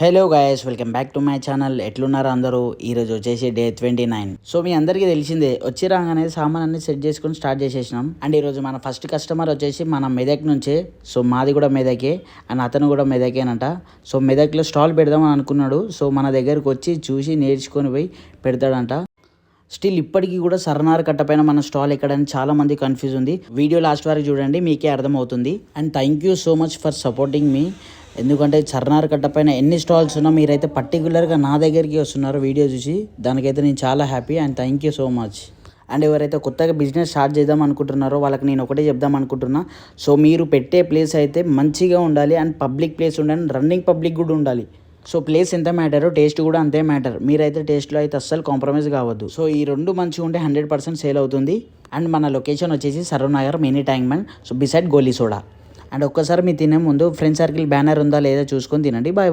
Hello guys, welcome back to my channel. ఎట్లున్నారు అందరూ? ఈరోజు వచ్చేసి డే 29. సో మీ అందరికీ తెలిసిందే, వచ్చి రాగానే సామాన్ అన్ని సెట్ చేసుకుని స్టార్ట్ చేసేసినాం. అండ్ ఈరోజు మన ఫస్ట్ కస్టమర్ వచ్చేసి మన మెదక్ నుంచే. సో మాది కూడా మెదకే అండ్ అతను కూడా మెదకేనంట. సో మెదక్లో స్టాల్ పెడదామని అనుకున్నాడు. సో మన దగ్గరకు వచ్చి చూసి నేర్చుకొని పోయి పెడతాడంట. స్టిల్ ఇప్పటికీ కూడా సరనార్ కట్టపైన మన స్టాల్ ఎక్కడని చాలా మంది కన్ఫ్యూజ్ ఉంది. వీడియో లాస్ట్ వరకు చూడండి, మీకే అర్థమవుతుంది. And thank you so much for supporting me. ఎందుకంటే సరనార్ కట్టపైన ఎన్ని స్టాల్స్ ఉన్నా మీరైతే పర్టికులర్గా నా దగ్గరికి వస్తున్నారు వీడియో చూసి. దానికైతే నేను చాలా happy and thank you so much. And ఎవరైతే కొత్తగా బిజినెస్ స్టార్ట్ చేద్దాం అనుకుంటున్నారో వాళ్ళకి నేను ఒకటే చెప్దాం అనుకుంటున్నా. సో మీరు పెట్టే ప్లేస్ అయితే మంచిగా ఉండాలి అండ్ పబ్లిక్ ప్లేస్ ఉండాలి, రన్నింగ్ పబ్లిక్ కూడా ఉండాలి. సో ప్లేస్ ఎంత మ్యాటరో టేస్ట్ కూడా అంతే మ్యాటర్. మీరైతే టేస్ట్లో అయితే అస్సలు కాంప్రమైజ్ కావద్దు. సో ఈ రెండు మంచిగా ఉంటే 100% సేల్ అవుతుంది. అండ్ మన లొకేషన్ వచ్చేసి Saroornagar mini tank bund, so beside Goli soda. And ఒక్కసారి మీరు తినే ముందు ఫ్రెండ్ సర్కిల్ బ్యానర్ ఉందా లేదా చూసుకొని తినండి. Bye bye.